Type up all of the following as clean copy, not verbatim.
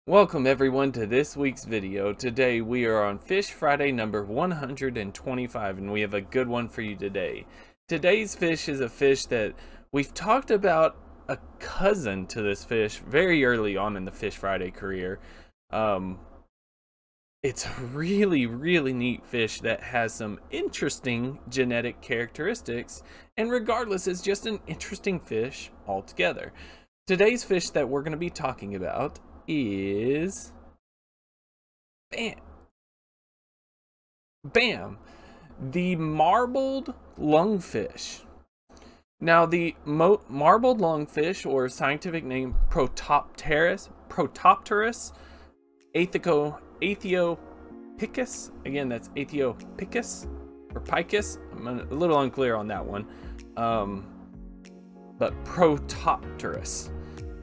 Welcome everyone to this week's video. Today we are on Fish Friday number 125 and we have a good one for you today. Today's fish is a fish that we've talked about, a cousin to this fish very early on in the Fish Friday career. It's a really neat fish that has some interesting genetic characteristics, and regardless is just an interesting fish altogether. Today's fish that we're going to be talking about is Bam, the marbled lungfish. Now the marbled lungfish, or scientific name Protopterus Aethiopicus, again that's Aethiopicus or Picus, I'm a little unclear on that one, but Protopterus.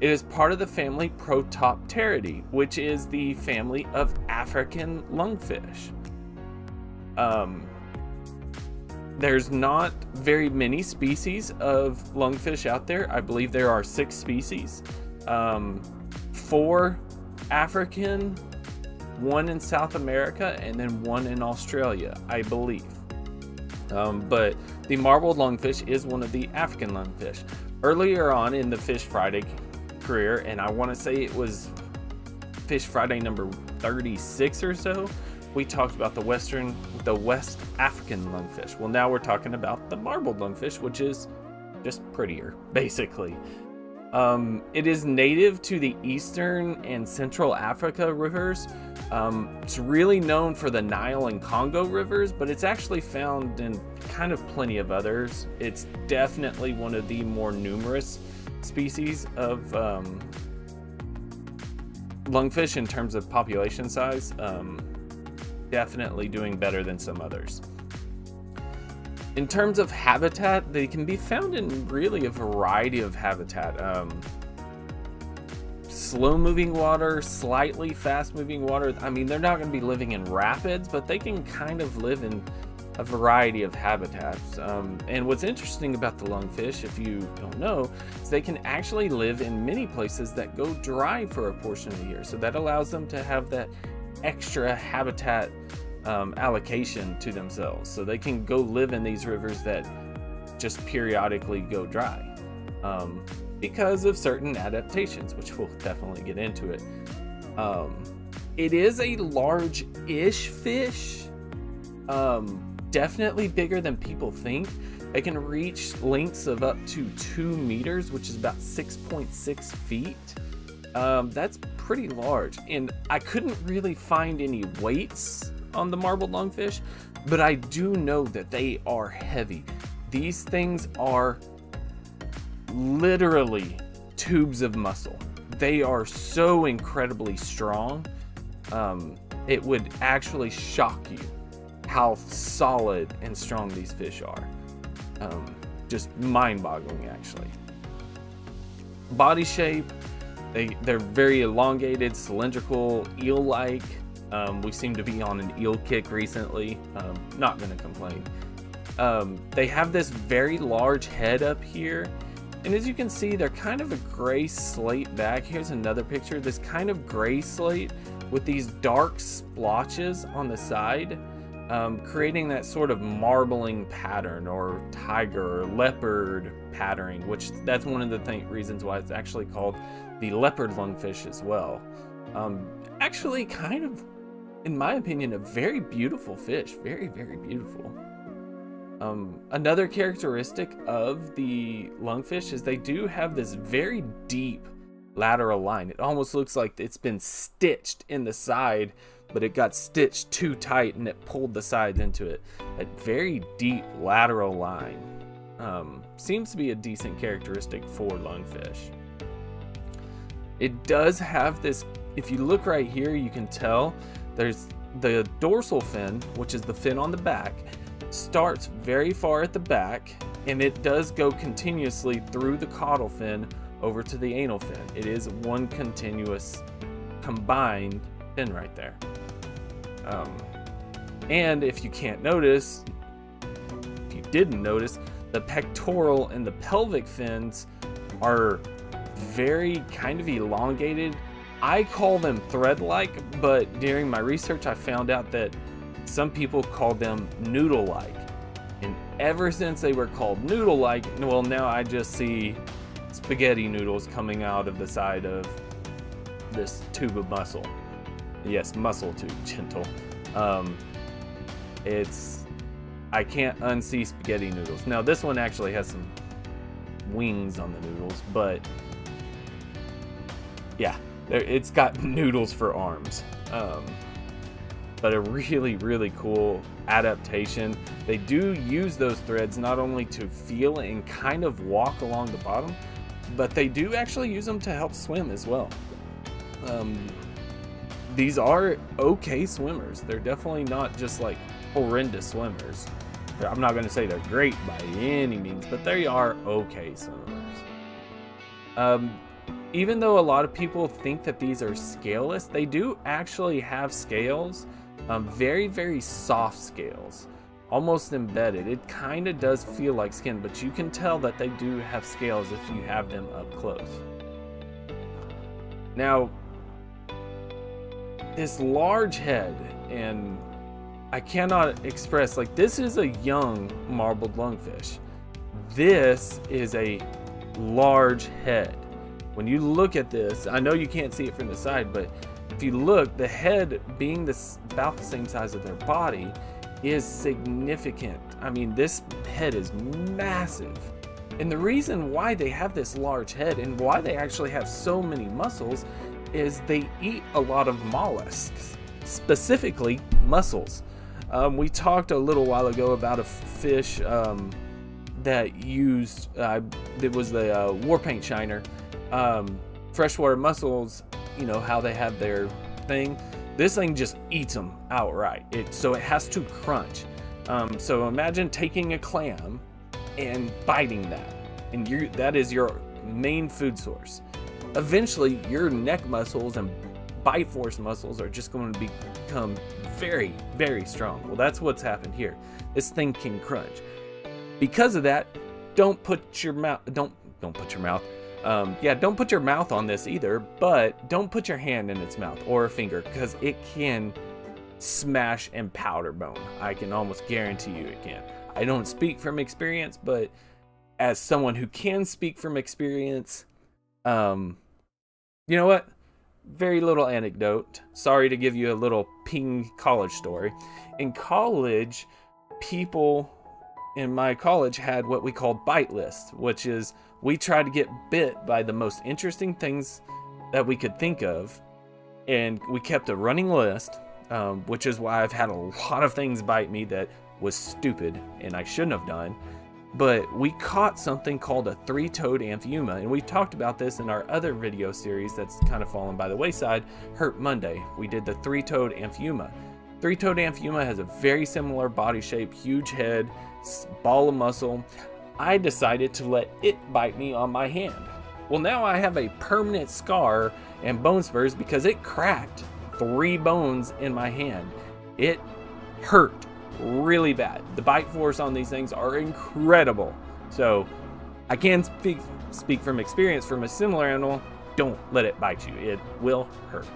It is part of the family Protopteridae, which is the family of African lungfish. There's not very many species of lungfish out there. I believe there are 6 species. 4 African, 1 in South America, and then 1 in Australia, I believe. But the marbled lungfish is one of the African lungfish. Earlier on in the Fish Friday career, and I want to say it was Fish Friday number 36 or so, we talked about the West African lungfish. Well, now we're talking about the marbled lungfish, which is just prettier, basically. It is native to the Eastern and Central Africa rivers. It's really known for the Nile and Congo rivers, but it's actually found in kind of plenty of others. It's definitely one of the more numerous species of lungfish in terms of population size. Definitely doing better than some others. In terms of habitat, they can be found in really a variety of habitat. Slow moving water, slightly fast moving water. I mean, they're not going to be living in rapids, but they can kind of live in a variety of habitats. And what's interesting about the lungfish, if you don't know, is they can actually live in many places that go dry for a portion of the year. So that allows them to have that extra habitat allocation to themselves. So they can go live in these rivers that just periodically go dry because of certain adaptations, which we'll definitely get into it. It is a large-ish fish. Definitely bigger than people think. They can reach lengths of up to 2 meters, which is about 6.6 feet. That's pretty large, and I couldn't really find any weights on the marbled lungfish, but I do know that they are heavy. These things are literally tubes of muscle. They are so incredibly strong. It would actually shock you how solid and strong these fish are. Just mind-boggling, actually. Body shape, they're very elongated, cylindrical, eel-like. We seem to be on an eel kick recently. Not gonna complain. They have this very large head up here, and as you can see, they're kind of a gray slate back. Here's another picture. This kind of gray slate with these dark splotches on the side, creating that sort of marbling pattern, or tiger or leopard patterning, which that's one of the reasons why it's actually called the leopard lungfish as well. Actually kind of, in my opinion, a very beautiful fish. Very beautiful. Another characteristic of the lungfish is they do have this very deep lateral line. It almost looks like it's been stitched in the side, but it got stitched too tight and it pulled the sides into it. That very deep lateral line seems to be a decent characteristic for lungfish. It does have this, if you look right here, you can tell there's the dorsal fin, which is the fin on the back, starts very far at the back, and it does go continuously through the caudal fin over to the anal fin. It is one continuous combined fin right there. And if you can't notice, if you didn't notice, the pectoral and the pelvic fins are very kind of elongated I call them thread-like, but during my research I found out that some people call them noodle-like. And ever since they were called noodle-like, well, now I just see spaghetti noodles coming out of the side of this tube of mussel. Yes, mussel tube, gentle. I can't unsee spaghetti noodles. Now this one actually has some wings on the noodles, but yeah, it's got noodles for arms. But a really, really cool adaptation. They do use those threads not only to feel and kind of walk along the bottom, but they do actually use them to help swim as well. These are okay swimmers. They're definitely not just like horrendous swimmers. I'm not going to say they're great by any means, but they are okay swimmers. Even though a lot of people think that these are scaleless, they do actually have scales. Very, very soft scales, almost embedded. It kind of does feel like skin, but you can tell that they do have scales if you have them up close. Now, this large head, and I cannot express, like, this is a young marbled lungfish. This is a large head. When you look at this, I know you can't see it from the side, but if you look, the head being about the same size of their body is significant. I mean, this head is massive. And the reason why they have this large head and why they actually have so many muscles is they eat a lot of mollusks, specifically mussels. We talked a little while ago about a fish that used, it was the war paint shiner. Freshwater mussels, you know how they have their thing. This thing just eats them outright. So it has to crunch. So imagine taking a clam and biting that, and that is your main food source. Eventually, your neck muscles and bite force muscles are just going to become very, very strong. Well, that's what's happened here. This thing can crunch. Because of that, don't put your mouth. Don't put your mouth. Don't put your mouth on this either, but don't put your hand in its mouth or a finger, because it can smash and powder bone. I can almost guarantee you it can. I don't speak from experience, but as someone who can speak from experience, you know what? Very little anecdote. Sorry to give you a little ping college story. In college, people in my college had what we called bite lists, which is we tried to get bit by the most interesting things that we could think of, and we kept a running list, which is why I've had a lot of things bite me that was stupid and I shouldn't have done. But we caught something called a three-toed Amphiuma, and we talked about this in our other video series that's kind of fallen by the wayside, Hurt Monday. We did the three-toed Amphiuma. Three-toed Amphiuma has a very similar body shape, huge head, ball of muscle. I decided to let it bite me on my hand. Well, now I have a permanent scar and bone spurs because it cracked 3 bones in my hand. It hurt really bad. The bite force on these things are incredible. So I can speak from experience from a similar animal. Don't let it bite you. It will hurt.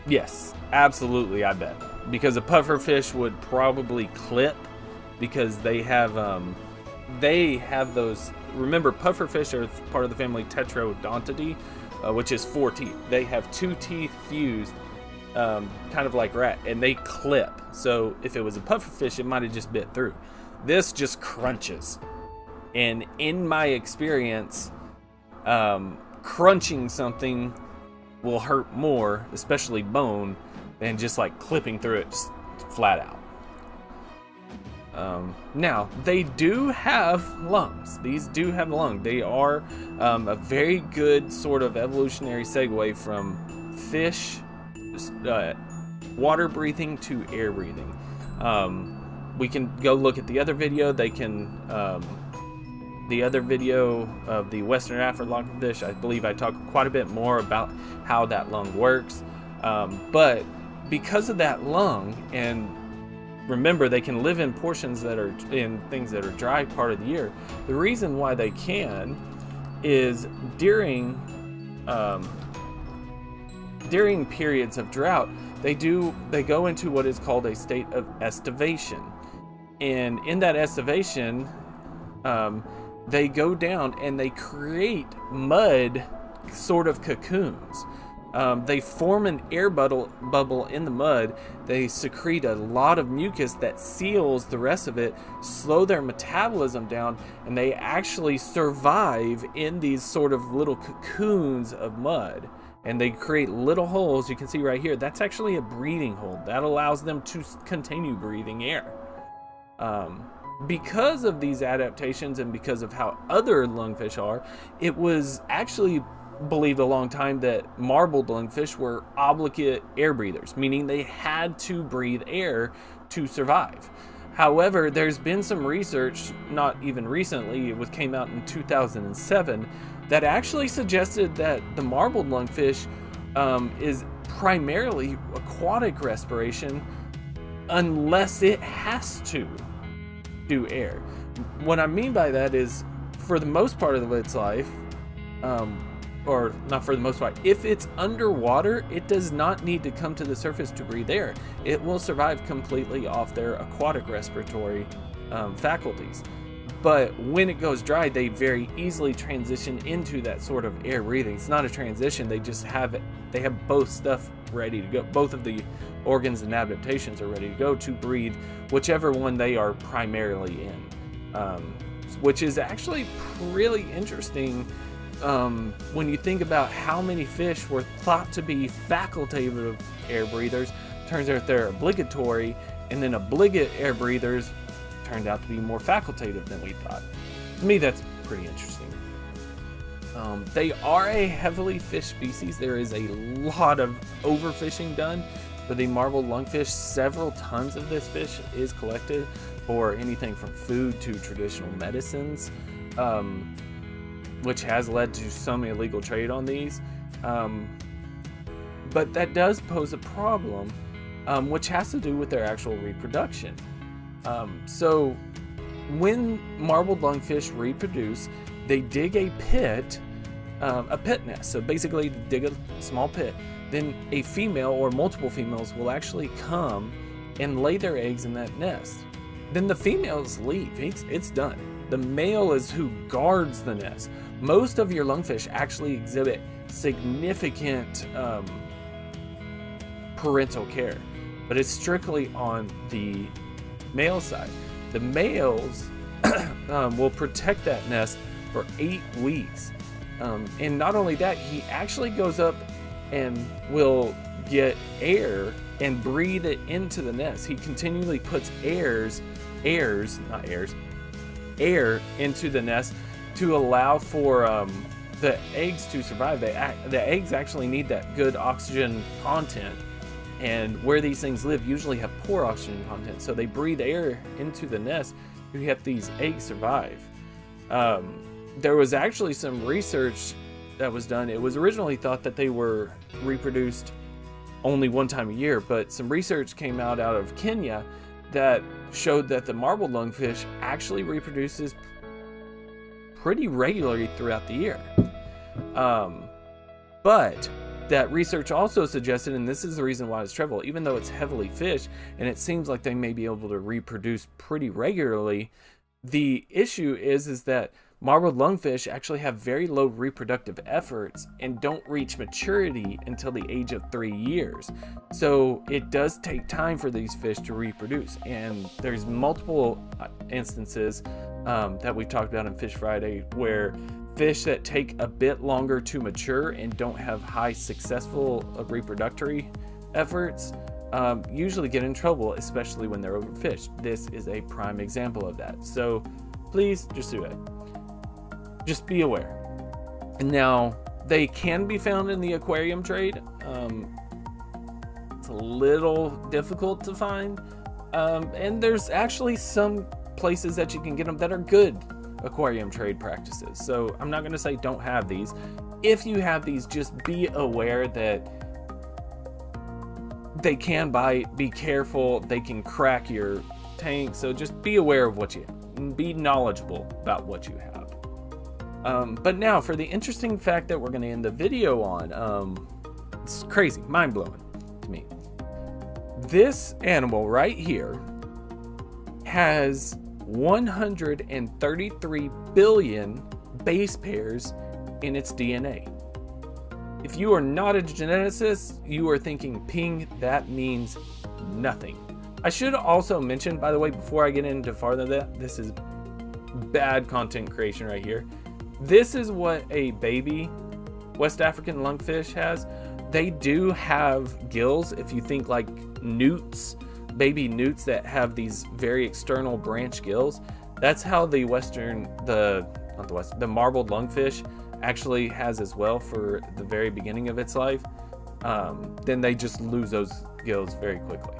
Yes, absolutely, I bet. Because a pufferfish would probably clip, because they have those. Remember, pufferfish are part of the family Tetrodontidae, which is 4 teeth. They have 2 teeth fused, kind of like rat, and they clip. So if it was a pufferfish, it might have just bit through. This just crunches. And in my experience, crunching something will hurt more, especially bone, than just like clipping through it flat out. Now, they do have lungs. These do have lungs. They are a very good sort of evolutionary segue from fish, water breathing to air breathing. We can go look at the other video. They can, the other video of the Western African lungfish, I believe I talk quite a bit more about how that lung works. But because of that lung, and remember, they can live in portions that are in things that are dry part of the year. The reason why they can is during periods of drought, they go into what is called a state of estivation, and in that estivation, they go down and they create mud sort of cocoons. They form an air bubble in the mud. They secrete a lot of mucus that seals the rest of it, slow their metabolism down, and they actually survive in these sort of little cocoons of mud. And they create little holes. You can see right here, that's actually a breathing hole. That allows them to continue breathing air. Because of these adaptations and because of how other lungfish are, it was actually believed a long time that marbled lungfish were obligate air breathers, meaning they had to breathe air to survive. However, there's been some research, not even recently, it came out in 2007, that actually suggested that the marbled lungfish is primarily aquatic respiration unless it has to do air. What I mean by that is, for the most part of its life, or not for the most part, if it's underwater, it does not need to come to the surface to breathe air. It will survive completely off their aquatic respiratory faculties. But when it goes dry, they very easily transition into that sort of air breathing. It's not a transition, they just have it, they have both stuff ready to go. Both of the organs and adaptations are ready to go to breathe whichever one they are primarily in. Which is actually really interesting when you think about how many fish were thought to be facultative air breathers. Turns out they're obligatory, and then obligate air breathers turned out to be more facultative than we thought. To me, that's pretty interesting. They are a heavily fished species. There is a lot of overfishing done for the marbled lungfish. Several tons of this fish is collected for anything from food to traditional medicines, which has led to some illegal trade on these. But that does pose a problem, which has to do with their actual reproduction. So when marbled lungfish reproduce, they dig a pit nest. So basically dig a small pit, then a female or multiple females will actually come and lay their eggs in that nest. Then the females leave, it's done. The male is who guards the nest. Most of your lungfish actually exhibit significant parental care, but it's strictly on the male side. The males will protect that nest for 8 weeks. And not only that, he actually goes up and will get air and breathe it into the nest. He continually puts air into the nest to allow for the eggs to survive. The eggs actually need that good oxygen content, and where these things live usually have poor oxygen content, so they breathe air into the nest to help these eggs survive. There was actually some research that was done. It was originally thought that they were reproduced only one time a year, but some research came out of Kenya that showed that the marbled lungfish actually reproduces pretty regularly throughout the year. But that research also suggested, and this is the reason why it's trouble, even though it's heavily fished and it seems like they may be able to reproduce pretty regularly, the issue is that marbled lungfish actually have very low reproductive efforts and don't reach maturity until the age of 3 years. So it does take time for these fish to reproduce, and there's multiple instances that we've talked about in Fish Friday where fish that take a bit longer to mature and don't have high successful reproductory efforts usually get in trouble, especially when they're overfished. This is a prime example of that. So please just do it. Just be aware. And now, they can be found in the aquarium trade. It's a little difficult to find. And there's actually some places that you can get them that are good aquarium trade practices. So I'm not going to say don't have these. If you have these, just be aware that they can bite. Be careful. They can crack your tank. So just be aware of what you have. Be knowledgeable about what you have. But now for the interesting fact that we're going to end the video on. It's crazy, mind-blowing to me. This animal right here has 133 billion base pairs in its DNA. If you are not a geneticist, you are thinking, ping, that means nothing. I should also mention, by the way, before I get into farther that, this is bad content creation right here. This is what a baby West African lungfish has. They do have gills, if you think like newts, baby newts that have these very external branch gills. That's how the marbled lungfish actually has as well for the very beginning of its life. Then they just lose those gills very quickly.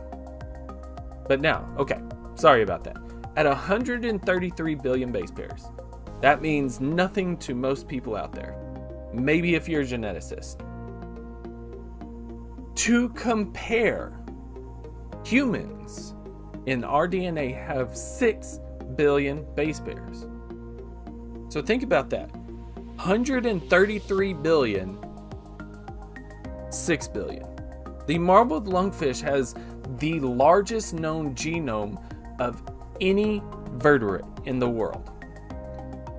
But now, okay, sorry about that. At 133 billion base pairs, that means nothing to most people out there. Maybe if you're a geneticist. To compare, humans in our DNA have 6 billion base pairs. So think about that. 133 billion, 6 billion. The marbled lungfish has the largest known genome of any vertebrate in the world.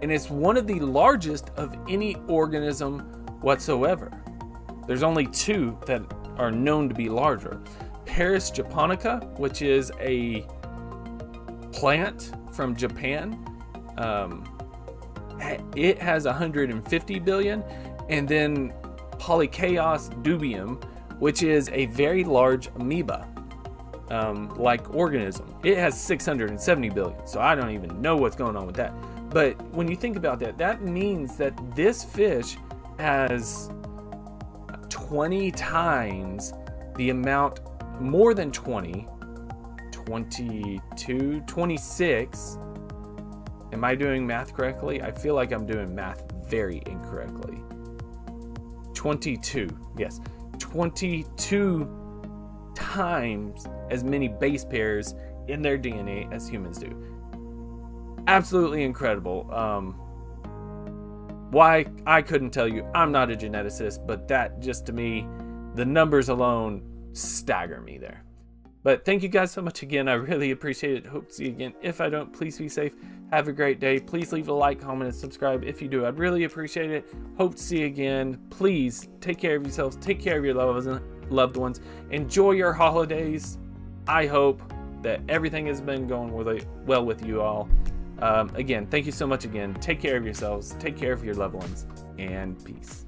And it's one of the largest of any organism whatsoever. There's only 2 that are known to be larger. Paris japonica, which is a plant from Japan, it has 150 billion. And then Polychaos dubium, which is a very large amoeba like organism, it has 670 billion. So I don't even know what's going on with that. But when you think about that, that means that this fish has 20 times the amount, more than 20, 22, 26. Am I doing math correctly? I feel like I'm doing math very incorrectly. 22, yes. 22 times as many base pairs in their DNA as humans do. Absolutely incredible. Why, I couldn't tell you. I'm not a geneticist, but that just, to me, the numbers alone stagger me there. But thank you guys so much again. I really appreciate it. Hope to see you again. If I don't, please be safe. Have a great day. Please leave a like, comment, and subscribe if you do. I'd really appreciate it. Hope to see you again. Please take care of yourselves. Take care of your loved ones. Enjoy your holidays. I hope that everything has been going well with you all. Again, thank you so much again. Take care of yourselves. Take care of your loved ones. And peace.